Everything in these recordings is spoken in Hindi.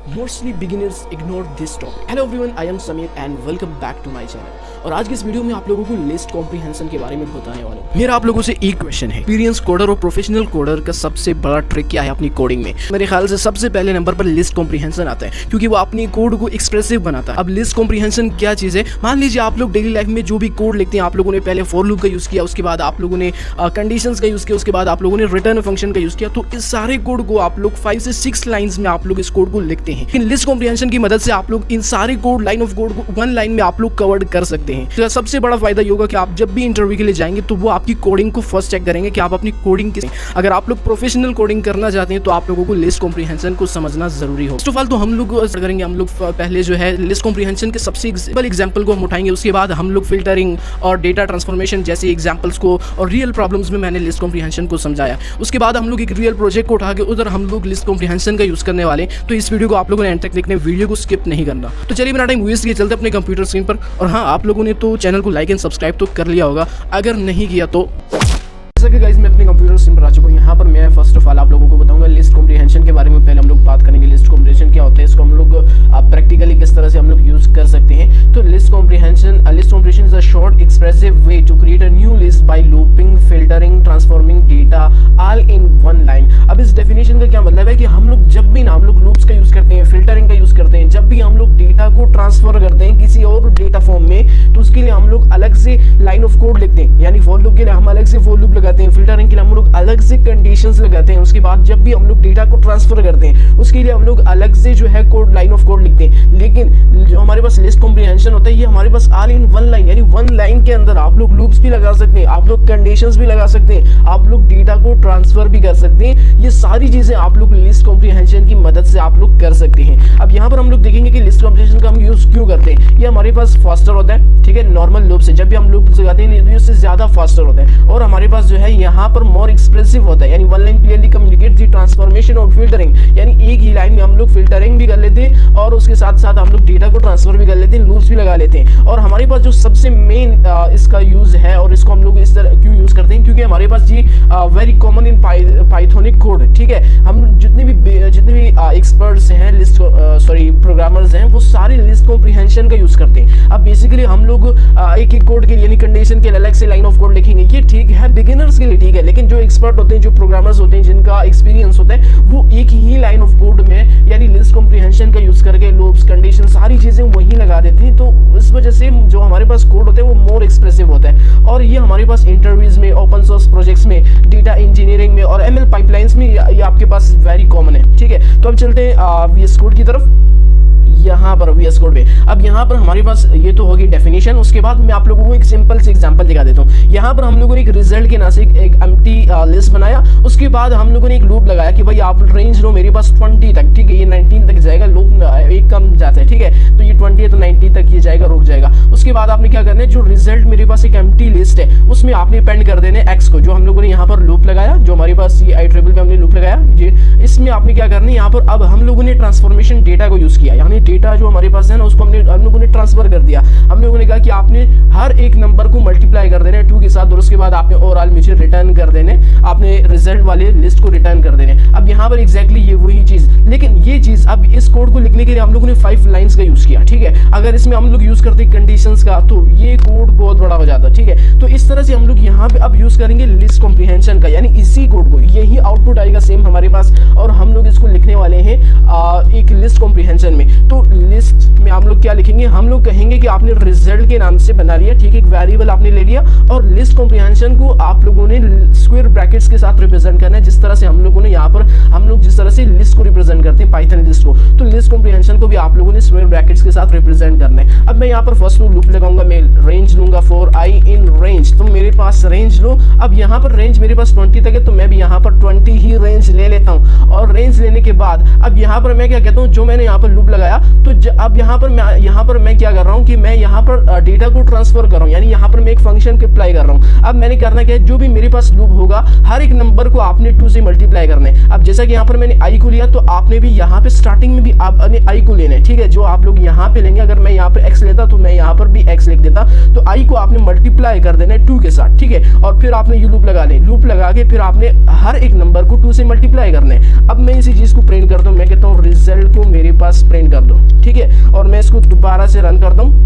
Mostly beginners ignore this topic. Hello everyone, I am Samir and welcome back to my channel. और आज की इस वीडियो में आप लोगों को लिस्ट कॉम्प्रिहेंशन के बारे में बताने वाला हूँ। मेरा आप लोगों से एक क्वेश्चन है, एक्सपीरियंस कोडर और प्रोफेशनल कोडर का सबसे बड़ा ट्रिक क्या है अपनी कोडिंग में? मेरे ख्याल से सबसे पहले नंबर पर लिस्ट कॉम्प्रिहेंशन आता है, क्योंकि वो अपनी कोड को एक्सप्रेसिव बनाता है। अब लिस्ट कॉम्प्रिहेंशन क्या चीज़ है? मान लीजिए आप लोग डेली लाइफ में जो भी कोड लिखते हैं, आप लोगों ने पहले फॉर लूप का यूज़ किया, उसके बाद आप लोगों ने कंडीशंस का यूज़ किया, उसके बाद आप लोगों ने रिटर्न फंक्शन का यूज़ किया, तो इस सारे कोड को आप लोग 5 से 6 लाइन्स में आप लोग इस कोड को लिखते हैं। लेकिन लिस्ट कॉम्प्रिहेंशन की मदद से आप लोग इन सारे कोड लाइन ऑफ कोड को 1 लाइन में आप लोग कवर कर सकते हैं। तो सबसे बड़ा फायदा ये होगा कि आप जब भी इंटरव्यू के लिए जाएंगे तो वो आपकी कोडिंग को फर्स्ट चेक करेंगे कि आप अपनी कोडिंग किस। अगर आप लोग प्रोफेशनल कोडिंग करना चाहते हैं तो आप लोगों को लिस्ट कॉम्प्रिहेंशन को समझना जरूरी हो। फर्स्ट ऑफ ऑल तो हम लोग करेंगे, हम लोग पहले जो है लिस्ट कॉम्प्रिहेंशन के सबसे सिंपल एग्जांपल को हम उठाएंगे, उसके बाद हम लोग फिल्टरिंग और डेटा ट्रांसफॉर्मेशन जैसे एग्जांपल्स को और रियल प्रॉब्लम्स में मैंने लिस्ट कॉम्प्रिहेंशन को समझाया। उसके बाद हम लोग एक रियल प्रोजेक्ट को उठा के उधर हम लोग लिस्ट कॉम्प्रिहेंशन का यूज करने वाले। तो इस वीडियो को आप लोगों ने एंड तक देखने, वीडियो को स्किप नहीं करना। तो चलिए मेरा टाइम वेस्ट किए चलते अपने कंप्यूटर स्क्रीन पर। और हाँ, आप लोगों ने तो चैनल को लाइक एंड सब्सक्राइब तो कर लिया होगा, अगर नहीं किया तो जैसा कि गाइस मैं अपने कंप्यूटर स्क्रीन पर आ चुका हूँ। यहाँ पर मैं फर्स्ट ऑफ ऑल आप लोगों को बताऊंगा लिस्ट कॉम्प्रिहेंशन के बारे में। पहले हम लोग बात करेंगे लिस्ट कॉम्प्रिहेंशन क्या होता है, इसको हम लोग प्रैक्टिकली किस तरह से हम लोग यूज कर सकते हैं। तो list comprehension is a short expressive way to create a new list by looping, filtering, transforming data all in one line. अब इस डेफिनेशन का क्या मतलब है कि हम लोग जब भी ना हम लोग लूप्स का यूज करते हैं, फिल्टरिंग का यूज करते हैं, जब भी हम लोग डेटा को ट्रांसफर करते हैं किसी और डेटा फॉर्म में, तो उसके लिए हम लोग अलग से लाइन ऑफ कोड लिखते हैं। यानी फॉर लूप के लिए हम अलग से फॉर लूप लगाते हैं, फिल्टरिंग के लिए हम लोग अलग से कंडीशंस लगाते हैं। उसके बाद जब भी हम लोग डेटा को ट्रांसफर करते हैं उसके लिए हम लोग अलग से जो है कोड लाइन ऑफ कोड लिखते हैं। लेकिन जो हमारे पास लिस्ट कॉम्प्रिहेंशन होता है ये हमारे पास ऑल इन वन लाइन, यानी वन लाइन के अंदर आप लोग लूप्स भी लगा सकते हैं, आप लोग कंडीशंस भी लगा सकते हैं, आप लोग डेटा को ट्रांसफर भी कर सकते हैं। ये सारी चीजें आप लोग लिस्ट कॉम्प्रिहेंशन की मदद से आप लोग कर सकते हैं। अब यहाँ पर हम लोग देखेंगे कि लिस्ट कॉम्प्रिहेंशन का हम यूज क्यों करते हैं। ये हमारे पास फास्टर होता है, ठीक है, नॉर्मल लूप से। जब भी हम लूप लगाते हैं उससे ज्यादा फास्टर होता है, और हमारे पास जो है यहाँ पर मोर एक्सप्रेसिव होता है, यानी वन लाइन क्लियरली कम्युनिकेट दी ट्रांसफॉर्मेशन और फिल्टरिंग। यानी एक ही लाइन में हम लोग फिल्टरिंग भी कर लेते हैं और उसके साथ साथ हम लोग डेटा को ट्रांसफर भी कर लेते हैं, लूप्स भी लगा लेते हैं। और हमारे पास जो सबसे मेन इसका यूज है और इसको हम लोग इस तरह क्यों यूज करते हैं, क्योंकि हमारे पास ये वेरी कॉमन इन पाइथोनिक कोड, ठीक है। हम जितने भी एक्सपर्ट्स हैं, प्रोग्रामर्स हैं, वो सारे लिस्ट कॉम्प्रिहेंशन का यूज करते हैं। अब बेसिकली हम लोग एक एक कोड के लिए यानी कंडीशन के लिए अलग से लाइन ऑफ कोड लिखेंगे, ये ठीक है बिगिनर्स के लिए, ठीक है। लेकिन जो एक्सपर्ट होते हैं, जो प्रोग्रामर्स होते हैं, जिनका एक्सपीरियंस होता है, वो एक ही लाइन ऑफ कोड में यानी लिस्ट कॉम्प्रिहेंशन का यूज करके लूप्स, कंडीशन, सारी चीजें वही लगा देते हैं। तो इस वजह से जो हमारे पास कोड होते हैं वो मोर एक्सप्रेसिव होता है। और ये हमारे पास इंटरव्यूज में, ओपन सोर्स प्रोजेक्ट्स में, डेटा इंजीनियरिंग में और एमएल पाइपलाइंस में ये आपके पास वेरी कॉमन है, ठीक है। तो अब चलते हैं वीएस कोड की तरफ। यहाँ पर वीएस कोड में अब यहाँ पर हमारे पास ये तो होगी डेफिनेशन। उसके बाद मैं आप लोगों को एक सिंपल से एग्जांपल दिखा देता हूँ। यहाँ पर हम लोगों ने एक रिजल्ट के नाम से एक एम्प्टी लिस्ट बनाया। उसके बाद हम लोगों ने एक लूप लगाया कि भाई आप रेंज लो मेरे पास 20 तक, ठीक है, ये 19 तक जाएगा, लूप एक कम जाता है, ठीक है। तो ये 20 है तो 90 तक ये जाएगा, रुक जाएगा। उसके बाद आपने क्या करना है, जो रिजल्ट मेरे पास एक एम्प्टी लिस्ट है उसमें आपने पेंड कर देने एक्स को, जो हम लोगों ने यहाँ पर लूप लगाया, जो हमारे पास ये IEEE पे हमने लूप लगाया जी। इसमें आपने क्या करना है, यहाँ पर अब हम लोगों ने ट्रांसफॉर्मेशन डेटा को यूज किया, यानी डेटा जो हमारे पास है ना उसको हम लोगों ने ट्रांसफर कर दिया। हम लोगों ने कहा कि आपने हर एक नंबर को मल्टीप्लाई कर देना 2 के साथ, और उसके बाद आपने ओवरऑल मुझे रिटर्न कर देने, आपने रिजल्ट वाले लिस्ट को रिटर्न कर देने। अब यहाँ पर एग्जैक्टली ये वही चीज, लेकिन ये चीज अब इस कोड को लिखने के लिए हम लोगों ने 5 लाइंस का यूज किया, ठीक है। अगर इसमें हम लोग यूज करते कंडीशंस का तो ये कोड बहुत बड़ा हो जाता, ठीक है। तो इस तरह से हम लोग यहाँ पे अब यूज करेंगे लिस्ट कॉम्प्रिहेंशन का, यानी इसी कोड को, यही आउटपुट आएगा सेम हमारे पास, और हम लोग इसको लिखने वाले हैं एक लिस्ट कॉम्प्रिहेंशन में। तो लिस्ट में हम लोग क्या लिखेंगे, हम लोग कहेंगे कि आपने रिजल्ट के नाम से बना लिया, ठीक है, एक वेरिएबल आपने ले लिया, और लिस्ट कॉम्प्रिहेंशन को आप लोगों ने स्क्वायर ब्रैकेट्स के साथ रिप्रेजेंट करना है, जिस तरह से हम लोगों ने यहाँ पर हम लोग जिस तरह से लिस्ट को रिप्रेजेंट करते हैं पाइथन लिस्ट को, तो लिस्ट कॉम्प्रिहेंशन को भी आप लोगों ने स्क्वायर ब्रैकेट्स के साथ रिप्रेजेंट करना है। अब मैं यहाँ पर फर्स्ट लूप लगाऊंगा, मैं रेंज लूंगा फॉर आई इन रेंज, तो मेरे पास रेंज लो। अब यहाँ पर रेंज मेरे पास 20 तक है, तो मैं भी यहाँ पर 20 ही रेंज ले लेता हूँ। और रेंज लेने के बाद अब यहाँ पर मैं क्या कहता हूँ, जो मैंने यहाँ पर लूप लगाया, तो अब यहाँ पर मैं क्या कर रहा हूँ कि मैं यहाँ पर डेटा को ट्रांसफर कर रहा हूँ, यानी यहाँ पर मैं एक फंक्शन को अप्लाई कर रहा हूँ। अब मैंने करना क्या है, जो भी मेरे पास लूप होगा हर एक नंबर को आपने 2 से मल्टीप्लाई करना है। अब जैसा कि यहाँ पर मैंने आई को लिया, तो आपने भी यहाँ पे स्टार्टिंग में भी आपने आई को लेना है, ठीक है। जो आप लोग यहाँ पे लेंगे, अगर मैं यहाँ पे एक्स लेता तो मैं यहाँ पर भी एक्स लिख देता, तो आई को आपने मल्टीप्लाई कर देना है 2 के साथ, ठीक है। और फिर आपने ये लूप लगा ले, लूप लगा के फिर आपने हर एक नंबर को 2 से मल्टीप्लाई करना है। अब मैं इसी चीज को प्रिंट करता हूँ, मैं कहता हूँ रिजल्ट को मेरे पास पास प्रिंट कर दूं, ठीक है, और मैं इसको दोबारा से रन करता हूं,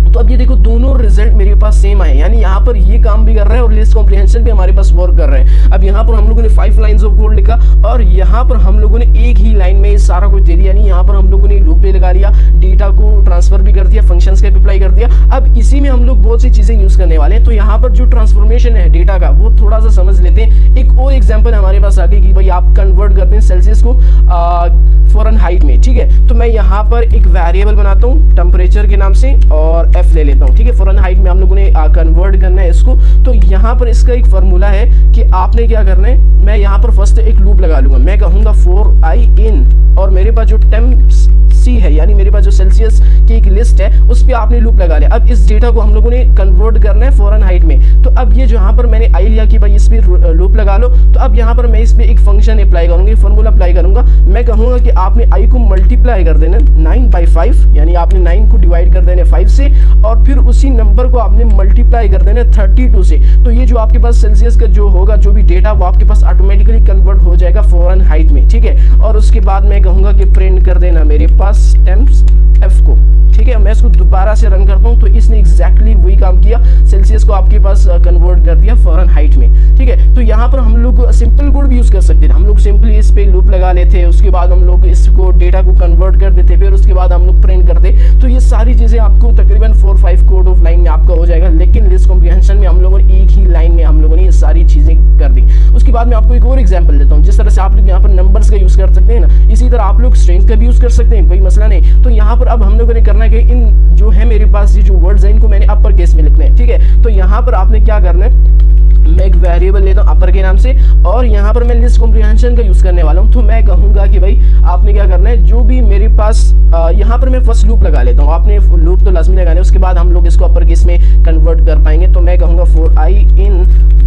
तो अब ये देखो दोनों रिजल्ट मेरे पास सेम आए, यानी यहाँ पर ये काम भी कर रहा है और लिस्ट कॉम्प्रिहेंशन भी हमारे पास वर्क कर रहा है। अब यहाँ पर हम लोगों ने 5 लाइंस ऑफ कोड लिखा और यहाँ पर हम लोगों ने एक ही लाइन में सारा कुछ दे दिया, यानी यहाँ पर हम लोगों ने लूप पे लगा लिया, डेटा को ट्रांसफर भी कर दिया, फंक्शंस का अप्लाई कर दिया। अब इसी में हम लोग बहुत सी चीजें यूज करने वाले हैं। तो यहाँ पर जो ट्रांसफॉर्मेशन है डेटा का वो थोड़ा सा समझ लेते हैं। एक और एग्जाम्पल हमारे पास आ गई कि भाई आप कन्वर्ट करते हैं सेल्सियस को फ़ारेनहाइट में, ठीक है। तो मैं यहाँ पर एक वेरिएबल बनाता हूँ टेम्परेचर के नाम से और एफ ले लेता हूँ, ठीक है। फ़ारेनहाइट में हम लोगों ने कन्वर्ट करना है इसको। तो यहाँ पर इसका एक फार्मूला है कि आपने क्या करना है, मैं यहाँ पर फर्स्ट एक लूप लगा लूंगा, मैं कहूँगा फॉर आई इन, और मेरे पास जो टेम्प सी है यानी मेरे पास जो सेल्सियस की एक लिस्ट है उस पर आपने लूप लगा लिया। अब इस डेटा को हम लोगों ने कन्वर्ट करना है फ़ारेनहाइट में। तो अब ये जहाँ पर मैंने आई लिया कि भाई इस पर लूप लगा लो, तो अब यहाँ पर मैं इस पर एक फंक्शन अप्लाई करूँगा, फॉर्मूला अप्लाई करूँगा। मैं कहूँगा कि आपने आई को मल्टीप्लाई कर देना 9/5, यानी आपने 9 को डिवाइड कर देना 5 से, और फिर उसी नंबर को आपने मल्टीप्लाई कर देना 32 से। तो ये जो आपके पास सेल्सियस का जो होगा जो भी डेटा वो आपके पास ऑटोमेटिकली कन्वर्ट हो जाएगा फ़ारेनहाइट में, ठीक है। और उसके बाद मैं कहूँगा कि प्रिंट कर देना मेरे पास टेम्प्स एफ को, ठीक है। मैं इसको दोबारा से रन करता हूँ, तो इसने एग्जैक्टली वही काम किया, सेल्सियस को आपके पास कन्वर्ट कर दिया फ़ारेनहाइट में, ठीक है। तो यहाँ पर हम लोग सिंपल कोड भी यूज़ कर सकते हैं। हम लोग सिंपली इस पे लूप लगा लेते हैं, उसके बाद हम लोग इसको डेटा को कन्वर्ट कर देते, फिर उसके बाद हम लोग प्रिंट करते। तो ये सारी चीज़ें आपको तकरीबन 4-5 कोड ऑफ लाइन में आपका हो जाएगा। लेकिन लिस्ट कॉम्प्रिहेंशन में हम लोगों ने एक ही लाइन में हम लोगों ने ये सारी चीज़ें कर दी। उसके बाद मैं आपको एक और एग्जाम्पल देता हूँ। जिस तरह से आप लोग यहाँ पर नंबर्स का यूज़ कर सकते हैं ना, इसी तरह आप लोग स्ट्रिंग्स का भी यूज़ कर सकते हैं, कोई मसला नहीं। तो यहाँ पर अब हम लोगों ने करना है कि इन जो है मेरे पास ये जो वर्ड्स हैं इनको मैंने अपर केस में लिखने हैं, ठीक है। तो यहाँ पर आपने क्या करना है, मैं एक वेरिएबल लेता हूँ अपर के नाम से, और यहाँ पर मैं लिस्ट कॉम्प्रिहेंशन का यूज़ करने वाला हूँ। तो मैं कहूँगा कि भाई आपने क्या करना है, जो भी मेरे पास यहाँ पर मैं फर्स्ट लूप लगा लेता हूँ, आपने लूप तो लाजमी लगाना है, उसके बाद हम लोग इसको अपर केस में कन्वर्ट कर पाएंगे। तो मैं कहूँगा फॉर आई इन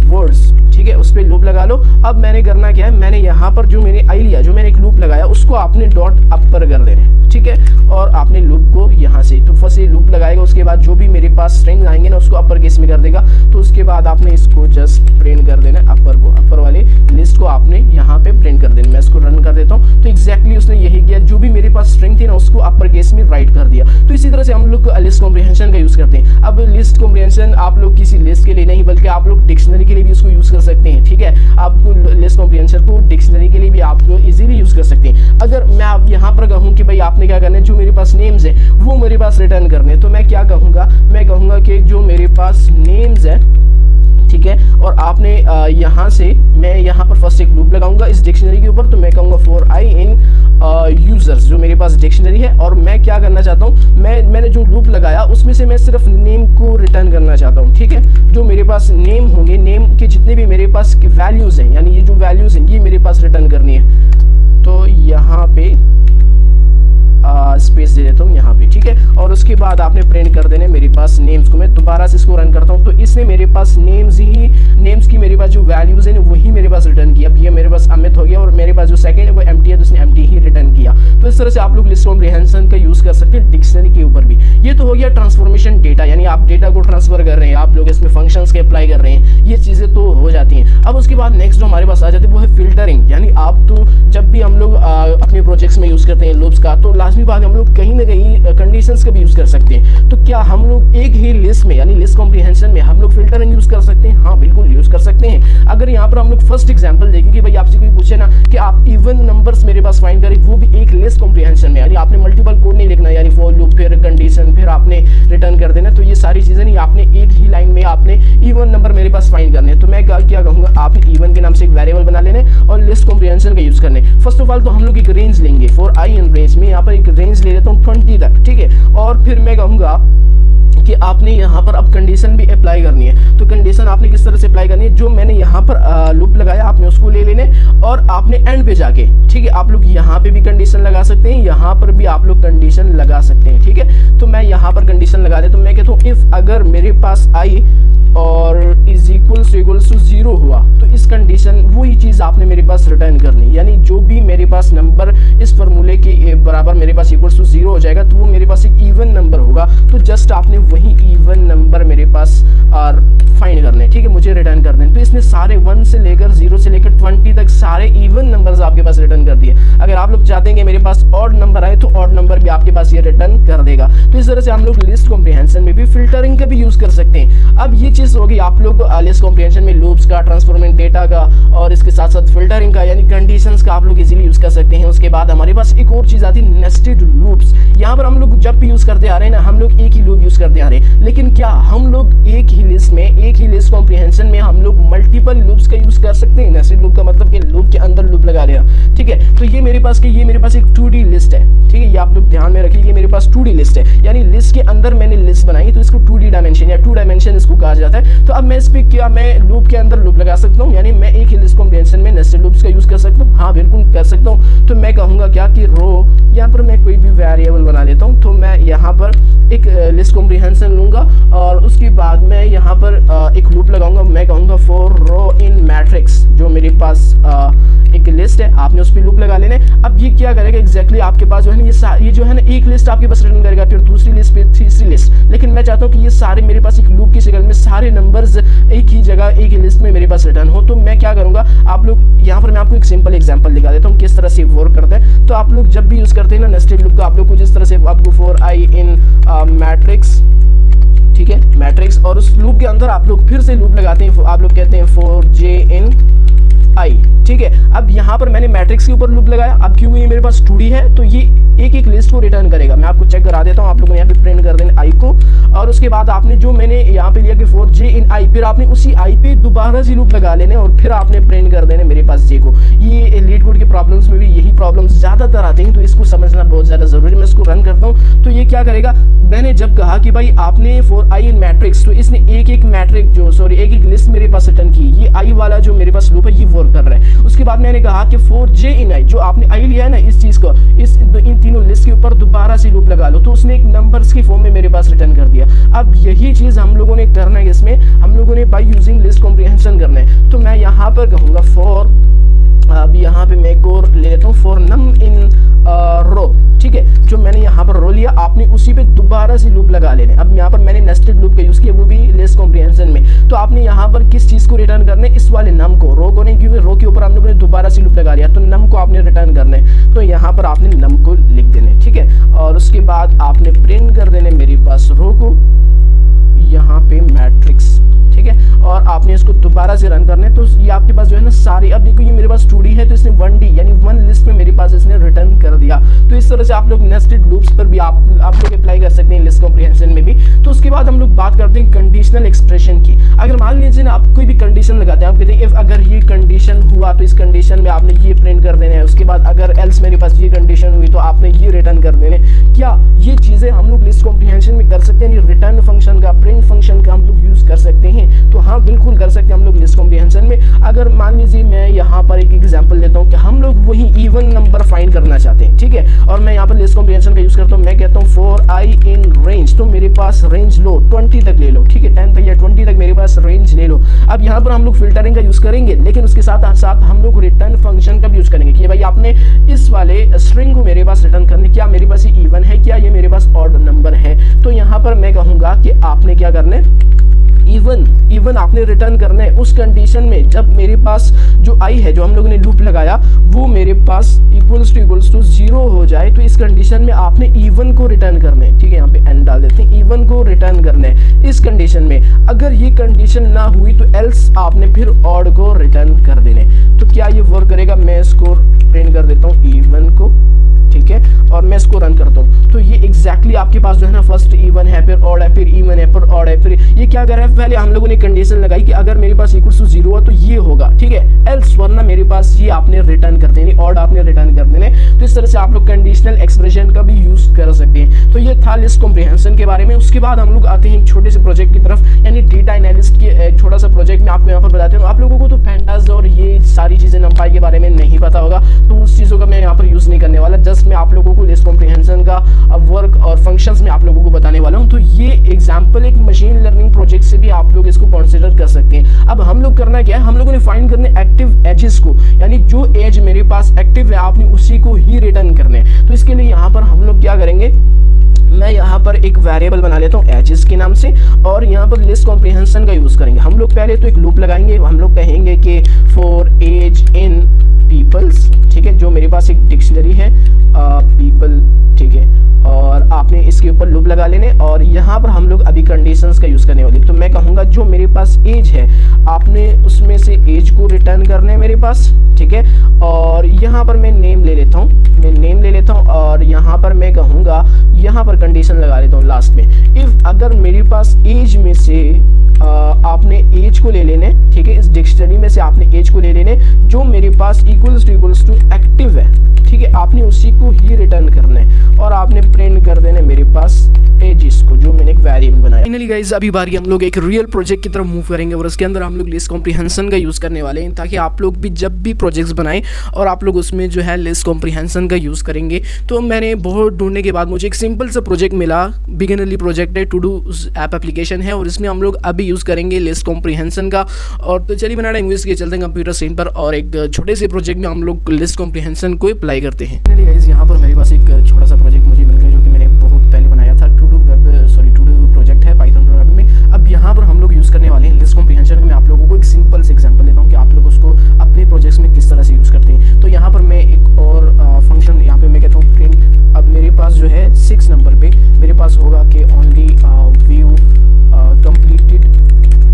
वर्ड्स, ठीक है, उस पर लूप लगा लो। अब मैंने करना क्या है, मैंने यहाँ पर जो मैंने आई लिया, जो मैंने एक लूप लगाया, उसको आपने डॉट अपर कर देना, ठीक है, और आपने लूप को यहाँ से तो फर्स्ट ये लूप लगाएगा, उसके बाद जो भी मेरे पास स्ट्रिंग आएंगे ना उसको अपर केस में कर देगा। तो उसके बाद आपने इसको जस्ट प्रिंट कर देना अपर को, अपर वाले लिस्ट को आपने यहाँ पे प्रिंट कर देना। मैं इसको रन कर देता हूँ, तो एग्जैक्टली उसने यही किया, जो भी मेरे पास स्ट्रिंग थी ना उसको अपर केस में राइट कर दिया। तो इसी तरह से हम लोग लिस्ट कॉम्प्रिहेंशन का यूज़ करते हैं। अब लिस्ट कॉम्प्रिहेंशन आप लोग किसी लिस्ट के लिए नहीं बल्कि आप लोग डिक्शनरी के लिए भी उसको यूज़ कर सकते हैं, ठीक है। आपको लिस्ट कॉम्प्रिहेंशन को डिक्शनरी के लिए भी आप लोग इजीली यूज़ कर सकते हैं। अगर मैं आप यहाँ पर कहूँ कि भाई आपने क्या करना है, जो मेरे पास नेम्स है वो मेरे पास रिटर्न करने, तो मैं क्या कहूँगा, मैं कहूँगा कि जो मेरे पास नेम्स है, ठीक है, और आपने यहाँ से मैं यहाँ पर फर्स्ट एक लूप लगाऊंगा इस डिक्शनरी के ऊपर। तो मैं कहूँगा फॉर आई इन यूजर्स, जो मेरे पास डिक्शनरी है, और मैं क्या करना चाहता हूँ, मैंने जो लूप लगाया उसमें से मैं सिर्फ नेम को रिटर्न करना चाहता हूँ, ठीक है। जो मेरे पास नेम होंगे, नेम के जितने भी मेरे पास वैल्यूज़ हैं, यानी ये जो वैल्यूज़ हैं ये मेरे पास रिटर्न करनी है। तो यहाँ पे स्पेस दे देता हूँ यहाँ पे, ठीक है, और उसके बाद आपने प्रिंट कर देने मेरे पास नेम्स को। मैं दोबारा से इसको रन करता हूँ, तो इसने मेरे पास नेम्स की मेरे पास जो वैल्यूज है वही मेरे पास रिटर्न किया। अब ये मेरे पास अमित हो गया, और मेरे पास जो सेकंड है वो एम्प्टी है, तो उसने एम्प्टी ही रिटर्न किया। तो इस तरह से आप लोग लिस्ट कॉम्प्रिहेंशन का यूज़ कर सकते हैं डिक्शनरी के ऊपर भी। ये तो हो गया ट्रांसफॉर्मेशन डेटा, यानी आप डेटा को ट्रांसफर कर रहे हैं, आप लोग इसमें फंक्शंस के अप्लाई कर रहे हैं, ये चीज़ें तो हो जाती हैं। अब उसके बाद नेक्स्ट जो हमारे पास आ जाती है वो है फिल्टरिंग, यानी आप तो जब भी हम लोग अपने प्रोजेक्ट्स में यूज़ करते हैं लूप्स का, तो लाजमी बात हम लोग कहीं ना कहीं कंडीशंस का भी यूज़ कर सकते हैं। तो क्या हम लोग एक ही लिस्ट में यानी लिस्ट कॉम्प्रिहेंशन में हम लोग फिल्टरिंग यूज़ कर सकते हैं? हाँ बिल्कुल यूज़ कर सकते हैं। अगर यहाँ पर हम लोग फर्स्ट एग्जांपल देखें कि भाई आपसे कोई पूछे ना कि आप इवन नंबर्स मेरे पास फाइंड करें, वो भी एक लिस्ट कॉम्प्रिहेंशन में, यानी आपने मल्टीपल कोड नहीं लिखना, यानी फॉर लूप फिर कंडीशन फिर आपने रिटर्न कर देना। तो ये सारी चीज़ें नहीं, आपने एक ही लाइन में आपने इवन नंबर मेरे पास फाइंड करने। तो मैं क्या कहूँगा, आपने इवन के नाम से एक वेरिएबल बना लेने और लिस्ट कॉम्प्रिहेंशन का यूज़ करने। फर्स्ट ऑफ ऑल तो हम लोग एक रेंज लेंगे, फॉर आई इन रेंज में यहाँ पर एक रेंज ले लेता हूँ 20 तक, ठीक है। और फिर मैं कहूँगा कि आपने यहाँ पर अब कंडीशन भी अप्लाई करनी है। तो कंडीशन आपने किस तरह से अप्लाई करनी है, जो मैंने यहाँ पर लूप लगाया आपने उसको ले लेने और आपने एंड पे जाके, ठीक है, आप लोग यहाँ पे भी कंडीशन लगा सकते हैं, यहाँ पर भी आप लोग कंडीशन लगा सकते हैं, ठीक है। तो मैं यहाँ पर कंडीशन लगा दे, तो मैं कहता हूँ इफ अगर मेरे पास आई और इज इक्वल्स टू 0 हुआ, तो इस कंडीशन वही चीज़ आपने मेरे पास रिटर्न करनी, यानी जो भी मेरे पास नंबर इस फॉर्मूले के बराबर मेरे पास इक्वल्स टू 0 हो जाएगा, तो वो मेरे पास एक इवन नंबर होगा। तो जस्ट आपने वही इवन नंबर मेरे पास फाइंड करने, ठीक है, मुझे रिटर्न कर दें। तो इसने सारे 1 से लेकर 0 से लेकर 20 तक सारे इवन नंबर्स आपके पास रिटर्न कर दिए। अगर आप लोग चाहते हैं कि मेरे पास ऑड नंबर आए, तो ऑड नंबर पास ये रिटर्न कर देगा। तो इस तरह से हम लोग लिस्ट कॉम्प्रिहेंशन में भी फिल्टरिंग का भी यूज कर सकते हैं। अब ये चीज होगी आप लोग लिस्ट कॉम्प्रिहेंशन में लूप्स का, ट्रांसफॉर्मेंट डेटा का और इसके साथ साथ फिल्टरिंग का यानी कंडीशंस का आप लोग इजीली यूज कर सकते हैं। उसके बाद हमारे पास एक और चीज आती है नेस्टेड लूप्स। यहाँ पर हम लोग जब भी यूज करते आ रहे हैं ना, हम लोग एक ही लूप यूज करते आ रहे हैं, लेकिन क्या हम लोग एक ही लिस्ट में, एक ही लिस्ट कॉम्प्रिहेंशन में हम लोग मल्टीपल लूप्स का यूज कर सकते हैं? नेस्टेड लूप का मतलब कि लूप के अंदर लूप लगा लेना, ठीक है। तो ये मेरे पास एक 2D लिस्ट है, ठीक है। ये आप लोग ध्यान में रखिए कि मेरे पास 2D लिस्ट है, यानी लिस्ट के अंदर मैंने लिस्ट बनाई तो इसको 2D डायमेंशन या 2 डायमेंशन इसको कहा जाता है। तो अब मैं इस पे क्या मैं लूप के अंदर लूप लगा सकता हूँ, यानी मैं एक ही लिस्ट कॉम्प्रिहेंशन में नेस्टेड लूप्स का यूज कर सकता हूँ? हाँ बिल्कुल कर सकता हूँ। तो मैं कहूँगा क्या कि रो, यहाँ पर मैं कोई भी वेरिएबल बना लेता हूँ। तो मैं यहाँ पर एक लिस्ट कॉम्प्रिहेंशन लूंगा और उसके बाद मैं यहाँ पर एक लूप लगाऊंगा। मैं कहूँगा फॉर रो इन मैट्रिक्स, जो मेरे पास एक लिस्ट है, आपने उस पर लूप लगा लेने। अब ये क्या करेगा एग्जैक्टली आपके पास जो है ना ये जो है ना एक लिस्ट आपके पास रिटर्न करेगा, फिर दूसरी लिस्ट, फिर तीसरी लिस्ट। लेकिन मैं चाहता हूँ कि ये सारे मेरे पास एक लूप की शक्ल में सारे नंबर्स एक ही जगह एक ही लिस्ट में मेरे पास रिटर्न हो। तो मैं क्या करूँगा, आप लोग यहाँ पर मैं आपको एक सिंपल एग्जाम्पल दिखा देता हूँ किस तरह से वर्क करता है। तो आप लोग जब भी यूज करते हैं ना नेस्टेड लूप का, आप लोग कुछ इस तरह से आपको फॉर आई इन मैट्रिक्स, ठीक है, मैट्रिक्स, और उस लूप के अंदर आप लोग फिर से लूप लगाते हैं, आप लोग कहते हैं फॉर जे इन आई, ठीक है। अब यहाँ पर मैंने मैट्रिक्स के ऊपर लूप लगाया। अब क्योंकि ये मेरे पास 2D है तो ये एक एक लिस्ट को रिटर्न करेगा। मैं आपको चेक करा देता हूँ, आप लोगों ने यहाँ पे प्रिंट कर देना आई को, और उसके बाद आपने जो मैंने यहाँ पे लिया कि फॉर जे इन आई, फिर आपने उसी आई पे दोबारा से लूप लगा लेने और फिर आपने प्रिंट कर देने मेरे पास जे को। ये लीड कोड के प्रॉब्लम्स में भी यही प्रॉब्लम्स ज्यादातर आते हैं, तो इसको समझना बहुत ज्यादा जरूरी है। मैं इसको रन करता हूँ तो ये क्या करेगा, मैंने जब कहा कि भाई आपने फॉर आई इन मैट्रिक्स, तो इसने एक एक मैट्रिक एक एक लिस्ट मेरे पास रिटर्न की। ये आई वाला जो मेरे पास लूप है ये वर्क कर रहा है। उसके बाद मैंने कहा कि फॉर जे इन आई, जो आपने आई लिया है ना इस चीज को, इन तीनों लिस्ट के ऊपर दोबारा से लूप लगा लो, तो उसने एक नंबर्स की फॉर्म में मेरे पास रिटर्न कर दिया। अब यही चीज हम लोगों ने करना है, इसमें हम लोगों ने बाय यूजिंग लिस्ट कॉम्प्रिहेंशन करना है। तो मैं यहाँ पर कहूँगा फॉर, अब यहाँ पे मैं एक और ले लेता हूँ फॉर नम इन रो, ठीक है। जो मैंने यहाँ पर रो लिया, आपने उसी पे दोबारा से लूप लगा लेने। अब यहाँ पर मैंने नेस्टेड लूप का यूज किया, वो भी लिस्ट कॉम्प्रिहेंशन में। तो आपने यहाँ पर किस चीज को रिटर्न करना है, इस वाले नम को, रो को नहीं, क्योंकि रो के ऊपर हम लोगों ने दोबारा से लूप लगा लिया, तो नम को आपने रिटर्न करना है। तो यहाँ पर आपने नम को लिख देने, ठीक है। और उसके बाद आपने प्रिंट कर देने मेरे पास रो को, यहाँ पे मैट्रिक्स, ठीक है। और आपने इसको दोबारा से रन करने, तो ये आपके पास जो है ना सारी, अब देखो ये मेरे पास 2D है तो इसने 1D यानी 1 लिस्ट में मेरे पास इसने रिटर्न कर दिया। तो इस तरह से आप लोग नेस्टेड लूप्स पर भी आप लोग अप्लाई कर सकते हैं लिस्ट कॉम्प्रिहेंशन में भी। तो उसके बाद हम लोग बात करते हैं कंडीशनल एक्सप्रेशन की। अगर मान लीजिए ना आप कोई भी कंडीशन लगाते हैं, आप कहते हैं इफ अगर ये कंडीशन हुआ तो इस कंडीशन में आपने ये प्रिंट कर देना है, उसके बाद अगर एल्स मेरे पास ये कंडीशन हुई तो आपने ये रिटर्न कर देने। क्या ये चीजें हम लोग लिस्ट कॉम्प्रिहेंशन में कर सकते हैं? रिटर्न फंक्शन का, प्रिंट फंक्शन का हम लोग यूज कर सकते हैं। तो हाँ बिल्कुल कर सकते हैं हम लोग लिस्ट कॉम्प्रिहेंशन में। अगर मान लीजिए मैं यहाँ पर एक एग्जांपल देता हूँ कि हम लोग वही इवन नंबर फाइंड करना चाहते हैं, ठीक है, और मैं यहाँ पर लिस्ट कॉम्प्रिहेंशन का यूज करता हूँ। मैं कहता हूँ फॉर आई इन रेंज, तो मेरे पास रेंज लो 20 तक ले लो, ठीक है, 10 तक या 20 तक मेरे पास रेंज ले लो। अब यहाँ पर हम लोग फिल्टरिंग का यूज करेंगे, लेकिन उसके साथ साथ हम लोग रिटर्न फंक्शन का भी यूज करेंगे कि भाई आपने इस वाले स्ट्रिंग को मेरे पास रिटर्न करने, क्या मेरे पास ये इवन है, क्या ये मेरे पास ऑड नंबर है। तो यहाँ पर मैं कहूँगा कि आपने क्या करना है, इवन आपने रिटर्न करना है उस कंडीशन में जब मेरे पास जो आई है, जो हम लोगों ने लूप लगाया, वो मेरे पास इक्वल्स टू 0 हो जाए। तो इस कंडीशन में आपने इवन को रिटर्न करना है, ठीक है, यहाँ पे एन डाल देते हैं, इवन को रिटर्न करना है इस कंडीशन में। अगर ये कंडीशन ना हुई तो एल्स आपने फिर ऑड को रिटर्न कर देने। तो क्या ये वर्क करेगा? मैं इसको प्रिंट कर देता हूँ इवन को, ठीक है, और मैं इसको रन करता हूँ। तो ये एग्जैक्टली आपके पास जो है ना फर्स्ट इवन है, फिर ऑड है, फिर इवन है, फिर ऑड है, फिर ये क्या कर रहा है, पहले हम लोगों ने कंडीशन लगाई कि अगर मेरे पास इक्वल टू 0 है तो ये होगा, ठीक है, एल्स वरना मेरे पास ये आपने रिटर्न कर देनी, ऑड आपने रिटर्न कर देने। तो इस तरह से आप लोग कंडीशनल एक्सप्रेशन का भी यूज कर सकते हैं। तो ये था लिस्ट कॉम्प्रिहेंशन के बारे में। उसके बाद हम लोग आते हैं एक छोटे से प्रोजेक्ट की तरफ, यानी डेटा एनालिस्ट के एक छोटा सा प्रोजेक्ट में आपको यहाँ पर बताते हैं। आप लोगों को तो पैंडास और ये सारी चीजें नंपाई के बारे में नहीं पता होगा, तो उस चीजों का मैं यहाँ पर यूज नहीं करने वाला। जस्ट मैं आप लोगों को लिस्ट कॉम्प्रिहेंशन का वर्क और फंक्शंस में आप लोगों को बताने वाला हूँ। तो ये एग्जाम्पल एक मशीन लर्निंग प्रोजेक्ट से भी आप लोग इसको कंसीडर कर सकते हैं। अब हम लोग करना क्या है, हम लोगों ने फाइंड करने एक्टिव एजेस को, यानी जो एज मेरे पास एक्टिव है आपने उसी को ही रिटर्न करने। तो इसके लिए यहाँ पर हम लोग क्या करेंगे, मैं यहाँ पर एक वेरिएबल बना लेता हूँ एजेस के नाम से, और यहाँ पर लिस्ट कॉम्प्रिहेंशन का यूज करेंगे। हम लोग पहले तो एक लूप लगाएंगे, हम लोग कहेंगे कि फॉर एज इन पीपल्स, ठीक है, जो मेरे पास एक डिक्शनरी है पीपल, ठीक है, और लगा लेने और यहाँ पर हम लोग अभी कंडीशंस का यूज़ करने वाले। तो मैं कहूँगा जो मेरे पास एज है आपने उसमें से एज को रिटर्न करना है मेरे पास, ठीक है। और यहाँ पर मैं नेम ले लेता हूँ, और यहाँ पर मैं कहूँगा यहाँ पर कंडीशन लगा लेता हूँ लास्ट में। इफ़ अगर मेरे पास एज में से आपने एज को ले लेने, ठीक है, इस डिक्शनरी में से आपने एज को ले लेने जो मेरे पास इक्वल्स टू एक्टिव है, ठीक है, आपने उसी को ही रिटर्न करना है और आपने प्रिंट कर देना मेरे पास एजिस को जो मैंने एक वेरिएबल बनाया। फाइनली गाइस अभी बारी हम लोग एक रियल प्रोजेक्ट की तरफ मूव करेंगे और उसके अंदर हम लोग लिस्ट कॉम्प्रिहेंशन का यूज़ करने वाले हैं ताकि आप लोग भी जब भी प्रोजेक्ट्स बनाएं और आप लोग उसमें जो है लिस्ट कॉम्प्रिहेंशन का यूज़ करेंगे। तो मैंने बहुत ढूंढने के बाद मुझे एक सिंपल सा प्रोजेक्ट मिला, बिगिनरली प्रोजेक्ट है, टू डू ऐप एप्लीकेशन है और इसमें हम लोग अभी यूज़ करेंगे लिस्ट कॉम्प्रिहेंशन का। और तो चलिए बिना टाइम वेस्ट किए चलते हैं कंप्यूटर स्क्रीन पर और एक छोटे से प्रोजेक्ट में हम लोग लिस्ट कॉम्प्रिहेंशन को अप्लाई करते हैं। गाइस यहाँ पर मेरे पास एक छोटा सा प्रोजेक्ट मुझे मिल गया जो कि मैंने बहुत पहले बनाया था, टू डू प्रोजेक्ट है पाइथन प्रोग्रामिंग में। अब यहाँ पर हम लोग यूज़ करने वाले हैं लिस्ट कॉम्प्रिहेंशन। मैं आप लोगों को एक सिंपल से एग्जांपल देता हूँ कि आप लोग उसको अपने प्रोजेक्ट्स में किस तरह से यूज़ करते हैं। तो यहाँ पर मैं एक और फंक्शन यहाँ पे मैं कहता हूँ प्रिंट। अब मेरे पास जो है 6 नंबर पे मेरे पास होगा कि ओनली व्यू कंप्लीटेड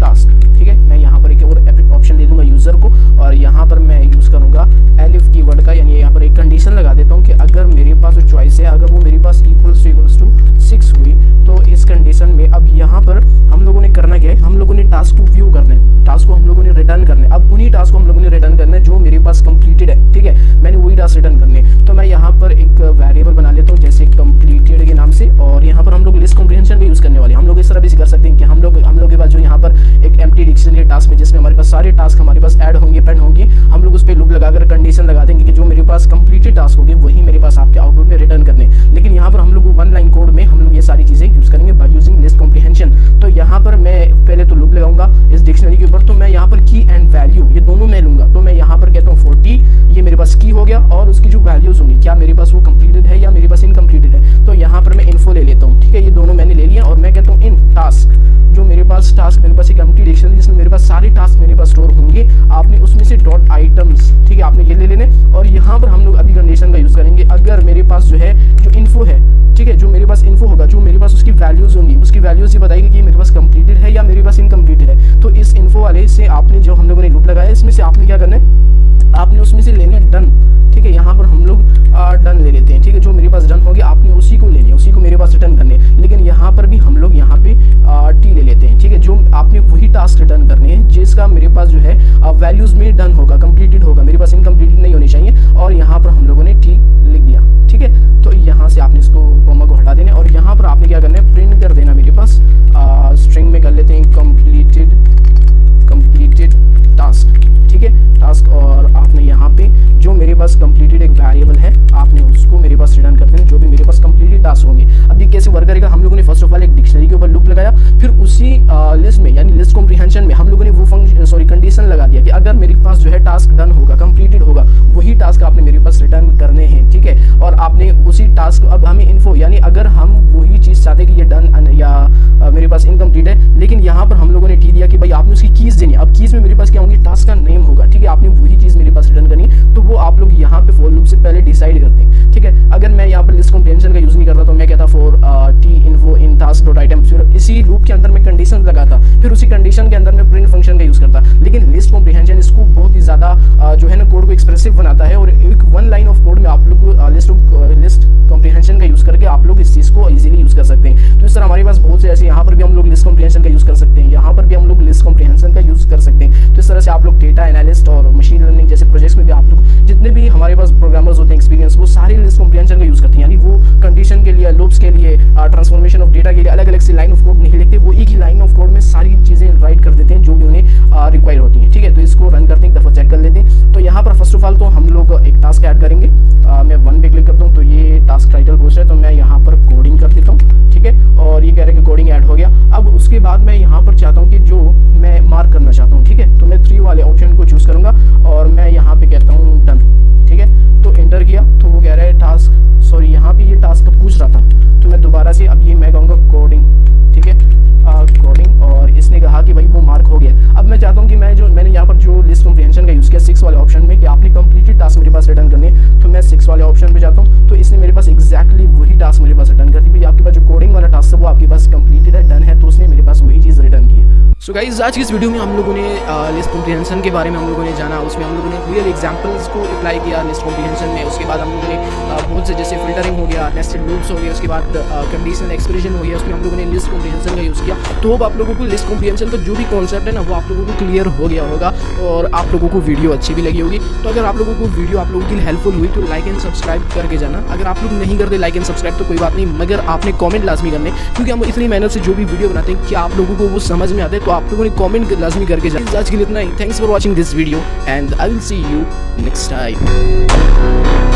टास्क, ठीक है। मैं यहाँ पर एक और ऑप्शन दे दूँगा यूज़र को और यहाँ पर मैं यूज़ करूँगा एलिफ कीवर्ड का, यानी यहाँ पर एक कंडीशन लगा देता हूँ कि अगर मेरे पास जो चॉइस है अगर वो मेरे पास इक्वल्स टू 6 हुई तो इस कंडीशन में अब यहाँ पर हम लोगों ने करना क्या है, हम लोगों ने टास्क को व्यू करना है, टास्क को हम लोगों ने रिटर्न करना है। अब उन्हीं टास्क को हम लोगों ने रिटर्न करना है जो मेरे पास कंप्लीटेड है, ठीक है, मैंने वही टास्क रिटर्न करने। तो मैं यहाँ पर एक वेरिएबल बना लेता हूँ जैसे कंप्लीटेड के नाम से और यहाँ पर हम लोग लिस्ट कॉम्प्रिहेंशन का यूज़ करने वाले हैं। हम लोग इस तरह भी कर सकते हैं कि हम लोग के पास जो यहाँ पर एक एम्प्टी डिक्शनरी टास्क में जिसमें हमारे पास सारे टास्क हमारे पास ऐड होंगे, पेंड होंगे, हम लोग उस पर लूप लगाकर कंडीशन लगा देंगे कि जो मेरे पास कंप्लीटेड टास्क होंगे वही मेरे पास आपके आउटपुट में रिटर्न करने। लेकिन यहाँ पर हम लोग 1 लाइन कोड में हम लोग ये सारी चीज़ें यूज़ करेंगे बाय यूजिंग लिस्ट कॉम्प्रिहेंशन। तो यहाँ पर मैं पहले तो लूप लगाऊंगा इस डिक्शनरी के ऊपर। तो मैं यहाँ पर की एंड वैल्यू ये दोनों मैं लूंगा। तो मैं यहाँ पर कहता हूँ 40, ये मेरे पास की हो गया और उसकी जो वैल्यूज होंगी क्या मेरे पास वो कंप्लीटेड है या मेरे पास इनकम्प्लीटेड है। तो यहाँ पर मैं इन्फो ले लेता हूँ, ठीक है, ये दोनों मैंने ले लिया और मैं कहता हूँ इन टास्क, जो मेरे पास टास्क मेरे पास एक एम्प्टी डिक्शनरी जिसमें मेरे पास सारे टास्क मेरे पास स्टोर होंगे, आपने उसमें से डॉट आइटम्स, ठीक है, आपने ये ले लेने। और यहाँ पर हम लोग अभी कंडीशन का यूज़ करेंगे अगर मेरे पास जो है जो इन्फो है, ठीक है, जो मेरे पास इन्फो होगा जो मेरे पास उसकी वैल्यूज होंगी, उसकी वैल्यूज ये बताएगी कि मेरे पास कंप्लीटेड है या मेरे पास इनकम्प्लीटेड है। तो इस इन्फो वाले से आपने जो हम लोगों ने लूप लगाया इसमें से आपने क्या करना है, आपने उसमें से लेने डन, ठीक है। यहाँ पर हम लोग डन ले लेते हैं, ठीक है, जो मेरे पास डन हो गया आपने उसी को लेने, उसी को मेरे पास रिटर्न करने। लेकिन यहाँ पर भी हम लोग यहाँ पे टी ले लेते हैं, ठीक है, जो आपने वही टास्क रिटर्न करने हैं जिसका मेरे पास जो है वैल्यूज में डन होगा, कंप्लीटेड होगा, मेरे पास इनकम्प्लीटेड नहीं होनी चाहिए। और यहाँ पर हम लोगों ने टी लिख दिया, ठीक है। तो यहाँ से आपने इसको कॉमा को हटा देना और यहाँ पर आपने क्या करना है, प्रिंट कर देना मेरे पास स्ट्रिंग में कर लेते हैं कंप्लीटेड टास्क, ठीक है, टास्क। और आपने यहाँ पे जो मेरे पास कंप्लीटेड एक वेरिएबल है आपने उसको मेरे पास रिटर्न कर देना जो भी मेरे पास कंप्लीटेड टास्क होंगे। अब ये कैसे वर्क करेगा, हम लोगों ने फर्स्ट ऑफ ऑल एक डिक्शनरी के ऊपर लूप लगाया, फिर उसी लिस्ट में यानी लिस्ट कॉम्प्रिहेंशन में हम लोगों ने वो कंडीशन लगा दिया कि अगर मेरे पास जो है टास्क डन होगा, कंप्लीटेड होगा, वही टास्क आपने मेरे पास रिटर्न करने हैं, ठीक है। और आपने उसी टास्क, अब हमें इन्फो यानी अगर हम वही चीज़ चाहते हैं कि ये डन या मेरे पास इनकम्प्लीट है, लेकिन यहाँ पर हम लोगों ने टी दिया कि भाई आपने उसकी कीज़ देनी। अब कीज़ में मेरे पास क्या होंगी, टास्क का नेम होगा, ठीक है, आपने वही चीज़ मेरे पास रिटर्न करनी। तो वो आप लोग यहाँ पे फॉर लूप से पहले डिसाइड करते हैं, ठीक है। अगर मैं यहाँ पर लिस्ट कॉम्प्रिहेंशन का यूज़ नहीं करता तो मैं कहता for T info in task dot item, फिर इसी लूप के अंदर मैं कंडीशन लगाता, फिर उसी कंडीशन के अंदर मैं प्रिंट फंक्शन का यूज़ करता। लेकिन लिस्ट कॉम्प्रिहेंशन इसको बहुत ही ज़्यादा जो है ना कोड को एक्सप्रेसिव बनाता है और एक 1 लाइन ऑफ कोड में आप लोग लिस्ट कॉम्प्रिहेंशन का यूज़ करके आप लोग इस चीज़ को इजीली यूज़ कर सकते हैं। तो इस तरह हमारे पास बहुत से ऐसे, यहाँ पर भी हम लोग लिस्ट कॉम्प्रिहेंशन का यूज़ कर सकते हैं, यहाँ पर भी हम लोग लिस्ट कॉम्प्रिहेंशन का यूज़ कर सकते हैं। तो इस तरह से आप लोग डेटा एनालिस्ट और मशीन लर्निंग जैसे प्रोजेक्ट्स में भी आप लोग जितने भी हमारे पास प्रोग्रामर्स होते हैं एक्सपीरियंस, वो सारे लिस्ट कॉम्प्रिहेंशन का यूज़ करते हैं। यानी वो कंडीशन के लिए, लूप्स के लिए, ट्रांसफॉर्मेशन ऑफ डेटा के लिए अलग अलग से लाइन ऑफ कोड नहीं लिखते, वो एक ही लाइन ऑफ कोड में सारी चीज़ें राइट कर देते हैं जो भी उन्हें रिक्वायर होती हैं, ठीक है। तो इसको रन करते हैं, एक दफ़ा चेक कर लेते हैं। तो यहाँ पर फर्स्ट ऑफ ऑल तो हम लोग एक टास्क ऐड करेंगे। मैं 1 पे क्लिक करता हूँ तो ये टास्क टाइटल पोस्ट है, तो मैं यहाँ पर कोडिंग कर देता हूँ, ठीक है। और ये कह रहे हैं कि कोडिंग ऐड हो गया। अब उसके बाद मैं यहाँ पर चाहता हूँ कि जो मैं मार्क करना चाहता हूँ, ठीक है, तो मैं 3 वाले ऑप्शन को चूज़ करूँगा और मैं यहाँ पे कहता हूँ डन, ठीक है। तो एंटर किया तो वो कह रहा है टास्क, सॉरी यहाँ पे ये टास्क पूछ रहा था, तो मैं दोबारा से अब ये मैं कहूँगा कोडिंग, ठीक है, कोडिंग। और इसने कहा कि भाई वो मार्क हो गया। अब मैं चाहता हूँ कि मैंने यहाँ पर जो लिस्ट कॉम्प्रिहेंशन का यूज़ किया 6 वाले ऑप्शन में कि आपने कंप्लीटेड टास्क मेरे पास रिटर्न करने, तो मैं 6 वाले सो गाइज आज की इस वीडियो में हम लोगों ने लिस्ट कॉम्प्रिहेंशन के बारे में हम लोगों ने जाना। उसमें हम लोगों ने रियल एग्जांपल्स को अप्लाई किया लिस्ट कॉम्प्रिहेंशन में। उसके बाद हम लोगों ने बहुत से जैसे फिल्टरिंग हो गया, नेस्टेड लूप्स हो गया, उसके बाद कंडीशनल एक्सप्रेशन हो गया, उसमें हम लोगों ने लिस्ट कॉम्प्रिहेंशन का यूज़ किया। तो अब आप लोगों को लिस्ट कॉम्प्रिहेंशन का जो भी कॉन्सेप्ट है ना, वो आप लोगों को क्लियर हो गया होगा और आप लोगों को वीडियो अच्छी भी लगी होगी। तो अगर आप लोगों को वीडियो आप लोगों के लिए हेल्पफुल हुई तो लाइक एंड सब्सक्राइब करके जाना। अगर आप लोग नहीं करते लाइक एंड सब्सक्राइब तो कोई बात नहीं, मगर आपने कॉमेंट लाजमी करने, क्योंकि हम इतनी मेहनत से जो भी वीडियो बनाते हैं कि आप लोगों को वो समझ में आते हैं। तो आप लोगों ने कॉमेंट लाजमी करके जाए। आज के लिए इतना ही। Thanks for watching this video and I will see you next time.